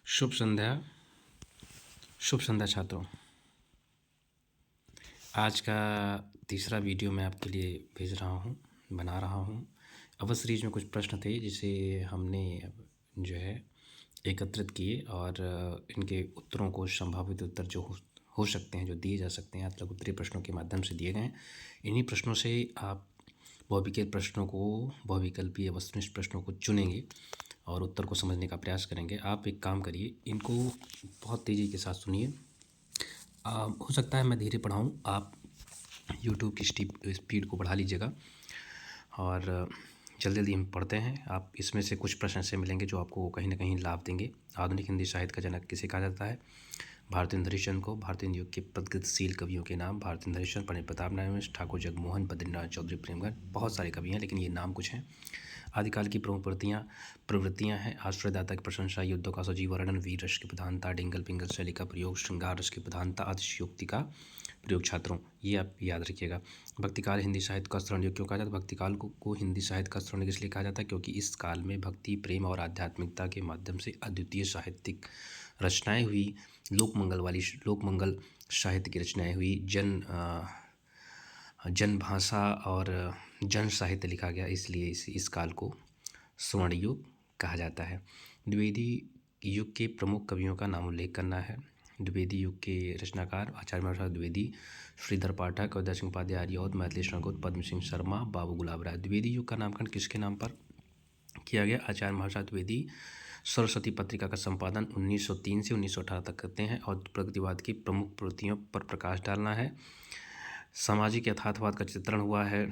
शुभ संध्या। शुभ संध्या छात्रों। आज का तीसरा वीडियो मैं आपके लिए भेज रहा हूँ, बना रहा हूँ। अवध सीरीज में कुछ प्रश्न थे जिसे हमने जो है एकत्रित किए और इनके उत्तरों को, संभावित उत्तर जो हो सकते हैं, जो दिए जा सकते हैं, अतः उत्तरीय प्रश्नों के माध्यम से दिए गए हैं। इन्हीं प्रश्नों से आप बहुविकल्पीय वस्तुनिष्ठ प्रश्नों को चुनेंगे और उत्तर को समझने का प्रयास करेंगे। आप एक काम करिए, इनको बहुत तेज़ी के साथ सुनिए। हो सकता है मैं धीरे पढ़ाऊँ, आप यूट्यूब की स्पीड को बढ़ा लीजिएगा और जल्दी जल्दी हम पढ़ते हैं। आप इसमें से कुछ प्रश्न ऐसे मिलेंगे जो आपको कहीं ना कहीं लाभ देंगे। आधुनिक हिंदी साहित्य का जनक किसे कहा जाता है? भारतेंद्र हरिश्चंद्र को। भारतीय युग के प्रगतिशील कवियों के नाम: भारतेंद्र हरिश्चंद्र, पंडित प्रताप नारायण मिश्र, ठाकुर जगमोहन, बद्रीनाथ चौधरी, प्रेमगढ़। बहुत सारे कवि हैं लेकिन ये नाम कुछ हैं। आदिकाल की प्रमुख प्रवृत्तियाँ हैं: आश्रयदाता की प्रशंसा, युद्धों का सजीव वर्णन, वीर रस की प्रधानता, डिंगल पिंगल शैली का प्रयोग, श्रृंगार रस की प्रधानता, अतिशयोक्ति का प्रयोग। छात्रों, ये आप याद रखिएगा। भक्तिकाल हिंदी साहित्य का स्वर्ण युग क्यों कहा जाता है? भक्तिकाल को हिंदी साहित्य का स्वर्ण युग इसलिए कहा जाता है क्योंकि इस काल में भक्ति, प्रेम और आध्यात्मिकता के माध्यम से अद्वितीय साहित्यिक रचनाएं हुई। लोकमंगल साहित्य की रचनाएं हुई। जनभाषा और जन साहित्य लिखा गया, इसलिए इस काल को स्वर्ण युग कहा जाता है। द्विवेदी युग के प्रमुख कवियों का नाम उल्लेख करना है। द्विवेदी युग के रचनाकार: आचार्य महाप्रसाद द्विवेदी, श्रीधर पाठक, उदय सिंह उपाध्याय आर्योद, मैथिली शरणगुप्त, पद्म सिंह शर्मा, बाबू गुलाब राय। द्विवेदी युग का नामकरण किसके नाम पर किया गया? आचार्य महाप्रसाद द्विवेदी सरस्वती पत्रिका का संपादन 1903 से 1918 तक करते हैं और प्रगतिवाद की प्रमुख प्रवृत्तियों पर प्रकाश डालना है। सामाजिक यथार्थवाद का चित्रण हुआ है,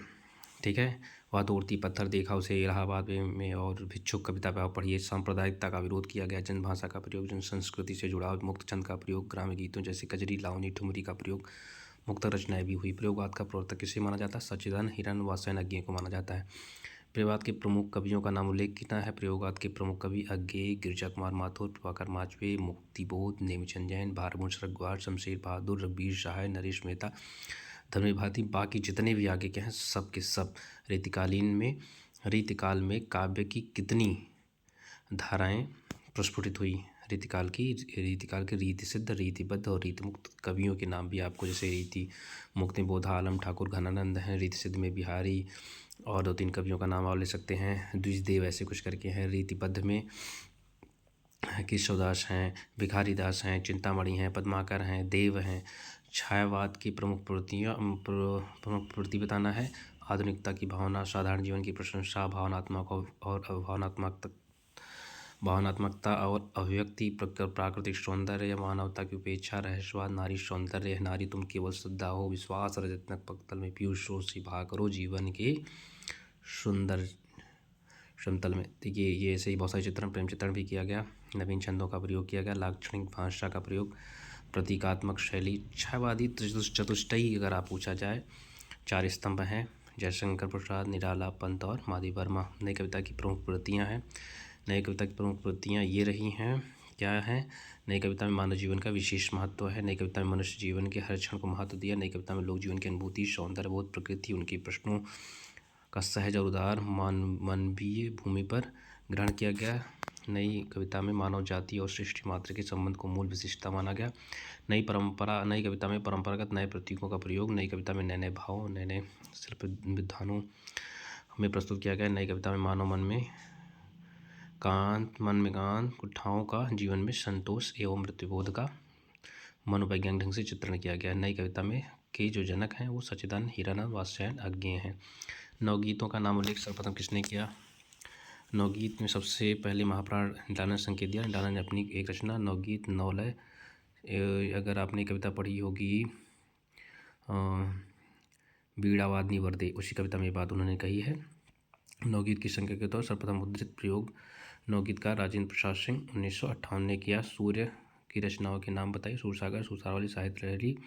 ठीक है। वह तोड़ती पत्थर देखा उसे इलाहाबाद में और भिक्षुक कविता पर पढ़िए। सांप्रदायिकता का विरोध किया गया। जनभाषा का प्रयोग, जन संस्कृति से जुड़ाव, मुक्त छंद का प्रयोग, ग्राम्य गीतों जैसे कजरी, लावनी, ठुमरी का प्रयोग, मुक्त रचनाएं भी हुई। प्रयोगवाद का प्रवर्तक किसे माना जाता है? सच्चिदानंद, हिरन व सेन अज्ञेय को माना जाता है। प्रयोगवाद के प्रमुख कवियों का नाम उल्लेख कितना है? प्रयोगवाद के प्रमुख कवि: अज्ञेय, गिरिजा कुमार माथुर, प्रभाकर माचवे, मुक्तिबोध, नेमिचंद जैन, भारमूल शरद गौर, शमशेर बहादुर, रघुवीर सहाय, नरेश मेहता, धर्मवीर भारती। बाकी जितने भी आगे के हैं सब के सब रीतिकाल में काव्य की कितनी धाराएं प्रस्फुटित हुई? रीतिकाल के रीति सिद्ध, रीतिबद्ध और रीतिमुक्त कवियों के नाम भी आपको, जैसे रीति मुक्त में बोधा आलम, ठाकुर घनानंद हैं। रीति सिद्ध में बिहारी और 2-3 कवियों का नाम आप ले सकते हैं। द्विजदेव ऐसे कुछ करके हैं। रीतिबद्ध में केशवदास हैं, भिखारी दास हैं, चिंतामणि हैं, पद्माकर हैं, देव हैं। छायावाद की प्रमुख प्रवृत्ति बताना है: आधुनिकता की भावना, साधारण जीवन की प्रशंसा, भावनात्मकता और अभिव्यक्ति, प्राकृतिक सौंदर्य, मानवता की उपेक्षा, रहस्यवाद, नारी सौंदर्य, नारी तुम केवल श्रद्धा हो, विश्वास, रजतनक पक्तल में पीयूष हो, सिभा करो जीवन के सुंदर समतल में। देखिए, ये ऐसे ही बहुत सारे चित्रण, प्रेम चित्रण भी किया गया। नवीन छंदों का प्रयोग किया गया। लाक्षणिक भाषा का प्रयोग, प्रतीकात्मक शैली। छायावादी चतुष्टयी अगर आप पूछा जाए, 4 स्तंभ हैं: जयशंकर प्रसाद, निराला, पंत और माधवी वर्मा। नई कविता की प्रमुख प्रवृत्तियाँ हैं। नई कविता की प्रमुख प्रवृत्तियाँ ये रही हैं, क्या है? नई कविता में मानव जीवन का विशेष महत्व है। नई कविता में मनुष्य जीवन के हर क्षण को महत्व दिया। नई कविता में लोक जीवन की अनुभूति, सौंदर्यबोध, प्रकृति, उनके प्रश्नों का सहज और उदार मानवीय भूमि पर ग्रहण किया गया। नई कविता में मानव जाति और सृष्टि मात्र के संबंध को मूल विशिष्टता माना गया। नई कविता में परंपरागत नए प्रतीकों का प्रयोग। नई कविता में नए नए भाव, नए नए शिल्प विधानों में प्रस्तुत किया गया। नई कविता में मानव मन में कांत, कुठाओं का, जीवन में संतोष एवं मृत्युबोध का मनोवैज्ञानिक ढंग से चित्रण किया गया। नई कविता में के जो जनक हैं वो सच्चिदानंद, हिरानंद व सेन अज्ञेय हैं। नवगीतों का नाम उल्लेख सर्वप्रथम किसने किया? नवगीत में सबसे पहले महाप्राण नित्यानंद ने संकेत दिया। नित्यानंद ने अपनी एक रचना नवगीत नवलय, अगर आपने कविता पढ़ी होगी बीड़ावादनी वर्दे, उसी कविता में ये बात उन्होंने कही है। नवगीत की संख्या के तौर सर्वप्रथम मुद्रित प्रयोग नवगीतकार राजेंद्र प्रसाद सिंह 1958 ने किया। सूर्य की रचनाओं के नाम बताइए। सूरसागर, सूरसावली, साहित्य लहरी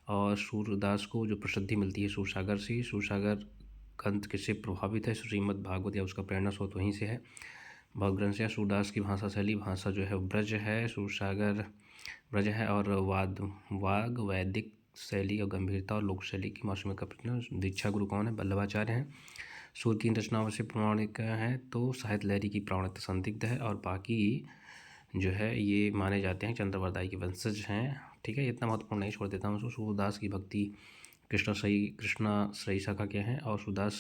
और सूरदास को जो प्रसिद्धि मिलती है सूरसागर से। सूरसागर ग्रंथ किससे प्रभावित है? श्रीमद् भागवत या उसका प्रेरणा स्रोत वहीं से है, भागवत ग्रंथ से। सूरदास की भाषा शैली, भाषा जो है ब्रज है, सूरसागर ब्रज है और वाग वैदिक शैली और गंभीरता और लोक शैली की मासूमियत का प्रश्न। दीक्षा गुरु कौन है? वल्लभाचार्य हैं। सूर्य की रचनाओं से प्रमाणिक है तो साहित्य लहरी की प्रामाणिकता संदिग्ध है और बाकी जो है ये माने जाते हैं चंद्रवरदाई के वंशज हैं। ठीक है, इतना महत्वपूर्ण नहीं, छोड़ देता हूँ उसको। सूरदास की भक्ति कृष्णा श्रयी शाखा के हैं और सूरदास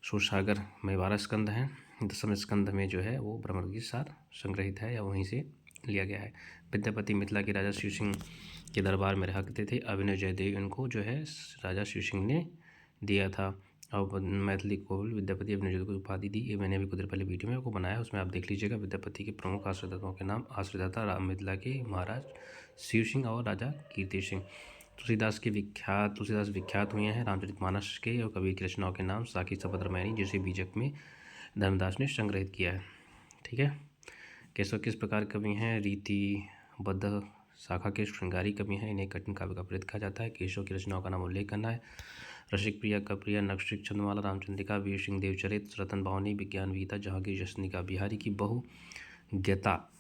सूरसागर में 12 स्कंद हैं। 10वें स्कंद में जो है वो ब्रह्मगीत की सार संग्रहित है या वहीं से लिया गया है। विद्यापति मिथिला के राजा शिव सिंह के दरबार में रहा करते थे। अभिनव जयदेव इनको जो है राजा शिव सिंह ने दिया था। और मैथिली को विद्यापति अभिनव जयदेव को उपाधि दी। ये मैंने अभी कुछ देर पहले वीडियो में आपको बनाया, उसमें आप देख लीजिएगा। विद्यापति के प्रमुख आश्रयदाताओं के नाम: आश्रयदाता राम मिथिला के महाराज शिव सिंह और राजा कीर्ति सिंह। तुलसीदास विख्यात हुए हैं। रामचरितमानस के और कबीर की रचनाओं के नाम: साकी शपथ रामायणी, जिसे बीजक में धर्मदास ने संग्रहित किया है। ठीक है। केशव किस प्रकार कवि हैं? रीतिबद्ध शाखा के श्रृंगारी कवि हैं। इन्हें कठिन काव्य का प्रेत कहा जाता है। केशव की रचनाओं का नाम उल्लेख करना है: रसिक प्रिया, कप्रिया, नक्शिक, छंदमाला, रामचंद्रिका, वीर सिंह देवचरित, रतन भावनी, विज्ञान गीता, जहांगीर जसनिका, बिहारी की बहुज्ञता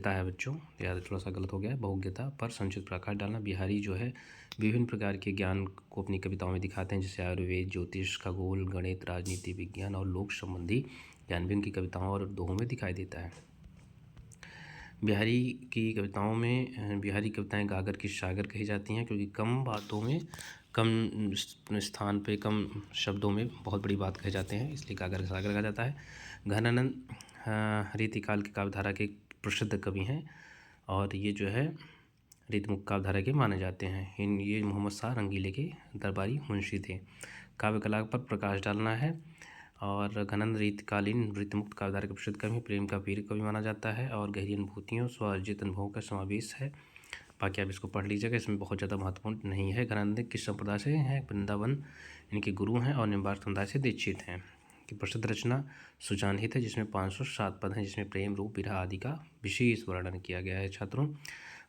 है बच्चों, याद थोड़ा सा गलत हो गया है। बहुज्ञता पर संक्षिप्त प्रकाश डालना। बिहारी जो है विभिन्न प्रकार के ज्ञान को अपनी कविताओं में दिखाते हैं, जैसे आयुर्वेद, ज्योतिष, खगोल, गणित, राजनीति, विज्ञान और लोक संबंधी ज्ञान भी उनकी कविताओं और दोहों में दिखाई देता है। बिहारी कविताएं गागर की सागर कही जाती हैं, क्योंकि कम बातों में, कम स्थान पे, कम शब्दों में बहुत बड़ी बात कहे जाते हैं, इसलिए गागर का सागर कहा जाता है। घनानंद रीतिकाल की काव्यधारा के प्रसिद्ध कवि हैं और ये जो है रीतिमुख काव्यधारा के माने जाते हैं। ये मोहम्मद शाह रंगीले के दरबारी मुंशी थे। काव्य कला पर प्रकाश डालना है। और घनंद रीतकालीन रीतिमुक्त काव्यधारा के प्रसिद्ध कवि, प्रेम का वीर कवि माना जाता है और गहरी अनुभूतियों, स्वअर्जित अनुभवों का समावेश है। बाकी आप इसको पढ़ लीजिएगा, इसमें बहुत ज़्यादा महत्वपूर्ण नहीं है। घनंद किस संप्रदाय से हैं? वृंदावन इनके गुरु हैं और निम्बार समुदाय से दीक्षित हैं। कि प्रसिद्ध रचना सुजानहित है, जिसमें 507 पद हैं, जिसमें प्रेम, रूप, विरह आदि का विशेष वर्णन किया गया है। छात्रों,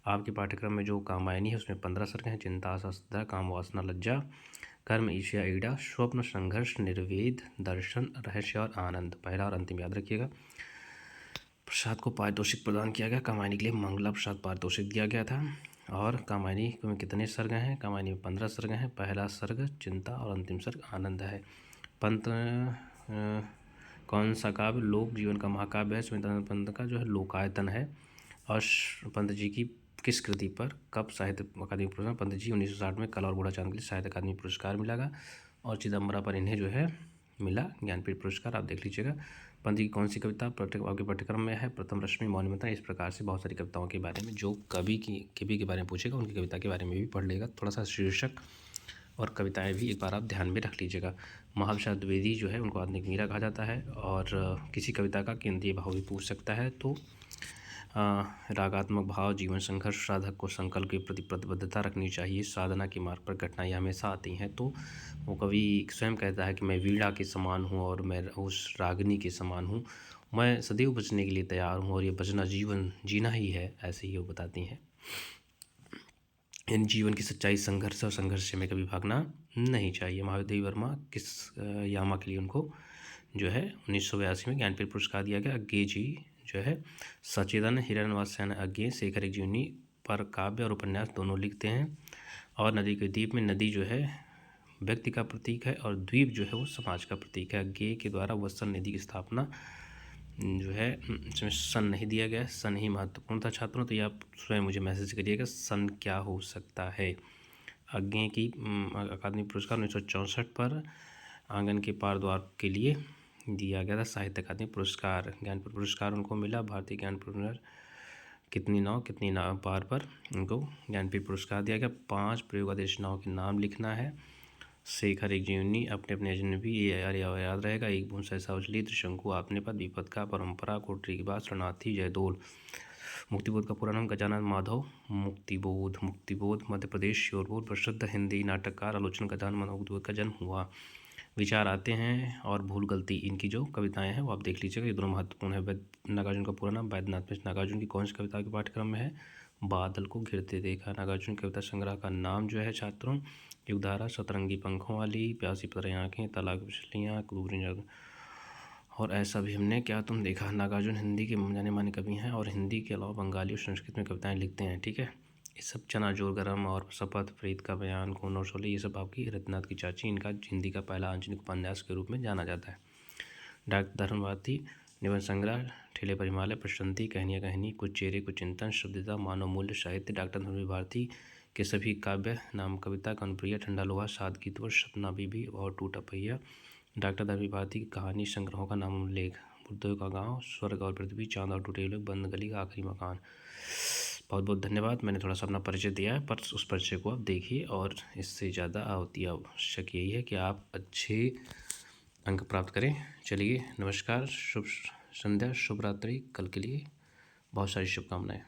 आपके पाठ्यक्रम में जो कामायनी है उसमें 15 सर्ग हैं: चिंता, आशा, श्रद्धा, काम, वासना, लज्जा, कर्म, ईर्ष्या, ईड़ा, स्वप्न, संघर्ष, निर्वेद, दर्शन, रहस्य और आनंद। पहला और अंतिम याद रखिएगा। प्रसाद को पारितोषिक प्रदान किया गया। कामायनी के लिए मंगला प्रसाद पारितोषिक दिया गया था। और कामायनी में कितने सर्ग हैं? कामायनी में 15 सर्ग हैं। पहला सर्ग चिंता और अंतिम सर्ग आनंद है। पंत कौन सा काव्य लोक जीवन का महाकाव्य है? स्वामीनाथन पंत का जो है लोकायतन है। और पंत जी की किस कृति पर कब साहित्य अकादमी पुरस्कार? पंत जी 1960 में कला और बूढ़ा चांद के लिए साहित्य अकादमी पुरस्कार मिला। और चिदम्बरा पर इन्हें जो है मिला ज्ञानपीठ पुरस्कार। आप देख लीजिएगा। पंत जी की कौन सी कविता आपके पाठ्यक्रम में है? प्रथम रश्मि, मौन। इस प्रकार से बहुत सारी कविताओं के बारे में, जो कवि के बारे में पूछेगा उनकी कविता के बारे में भी पढ़ लेगा। थोड़ा सा शीर्षक और कविताएं भी एक बार आप ध्यान में रख लीजिएगा। महाविशाल द्विवेदी जो है उनको आधुनिक मीरा कहा जाता है। और किसी कविता का केंद्रीय भाव भी पूछ सकता है, तो रागात्मक भाव, जीवन संघर्ष, साधक को संकल्प के प्रति प्रतिबद्धता रखनी चाहिए, साधना के मार्ग पर कठिनाइयाँ हमेशा आती हैं। तो वो कवि स्वयं कहता है कि मैं वीणा के समान हूँ और मैं उस रागिनी के समान हूँ, मैं सदैव बचने के लिए तैयार हूँ और ये बचना जीवन जीना ही है, ऐसे ही वो बताती हैं। इन जीवन की सच्चाई संघर्ष और संघर्ष से में कभी भागना नहीं चाहिए। महादेवी वर्मा किस यामा के लिए उनको जो है 1982 में ज्ञानपीठ पुरस्कार दिया गया। अज्ञे जी जो है सचेतन हिरण्यवासन अज्ञे शेखर एक जीवनी पर काव्य और उपन्यास दोनों लिखते हैं। और नदी के द्वीप में नदी जो है व्यक्ति का प्रतीक है और द्वीप जो है वो समाज का प्रतीक है। अज्ञे के द्वारा वत्सल निधि की स्थापना जो है इसमें सन नहीं दिया गया, सन ही महत्वपूर्ण था। छात्रों, तो ये आप स्वयं मुझे मैसेज करिएगा सन क्या हो सकता है। अज्ञे की अकादमी पुरस्कार 1964 पर आंगन के पार द्वार के लिए दिया गया था साहित्य अकादमी पुरस्कार। ज्ञानपीठ पुरस्कार उनको मिला। भारतीय ज्ञान पुरस्कार कितनी नाव पार पर उनको ज्ञानपीठ पुरस्कार दिया गया। 5 प्रयोगाधीश नाव के नाम लिखना है। शेखर एक जीवनी, अपने अपने अजनबी, ये याद रहेगा। एक बूंद सहसा उछली, त्रिशंकु, आपने पद, विपद का, परंपरा, कोटरी की बात, शरणार्थी, जयदोल। मुक्तिबोध का पूरा नाम गजानन माधव मुक्तिबोध मध्य प्रदेश श्योरपुर प्रसिद्ध हिंदी नाटककार, आलोचना गजानन माधव मुक्तिबोध का जन्म हुआ। विचार आते हैं और भूल गलती, इनकी जो कविताएं हैं वो आप देख लीजिएगा, ये दोनों महत्वपूर्ण है। नागार्जुन का पूरा नाम वैद्यनाथ मिश्र। नागार्जुन की कौन सी कविता के पाठ्यक्रम में है? बादल को घिरते देखा। नागार्जुन कविता संग्रह का नाम जो है छात्रों युगधारा, सतरंगी पंखों वाली, प्यासी पतरी आँखें, तालाब की मछलियाँ, कुबूरी। और ऐसा भी हमने क्या तुम देखा। नागार्जुन हिंदी के जाने माने कवि हैं और हिंदी के अलावा बंगाली और संस्कृत में कविताएं लिखते हैं। ठीक है, ये सब चना जोर गरम और शपथ, फरीद का बयान, कौन और शोले, ये सब आपकी रत्नाथ की चाची, इनका हिंदी का पहला आंचलिक उपन्यास के रूप में जाना जाता है। डॉक्टर धर्मवाती निबंध संग्रह ठेले पर हिमालय, प्रशंति, कहानियाँ कहानी, कुछ चेहरे कुछ चिंतन, शुद्धता, मानव मूल्य, साहित्य, डॉक्टर धर्मवीर भारती के सभी काव्य, नाम कविता, कनप्रिया, ठंडा लोहा, सात गीतवर्ष, सपना बीबी और टूटा पहिया, डॉक्टर धर्मवीर भारती की कहानी संग्रहों का नाम उल्लेख, बुद्धों का गांव, स्वर्ग और पृथ्वी, चांद और टूटे लोग, बंद गली का आखिरी मकान। बहुत बहुत धन्यवाद। मैंने थोड़ा सा अपना परिचय दिया है, पर उस परिचय को आप देखिए, और इससे ज़्यादा अति आवश्यक यही है कि आप अच्छे अंक प्राप्त करें। चलिए, नमस्कार, शुभ संध्या, शुभ रात्रि। कल के लिए बहुत सारी शुभकामनाएं।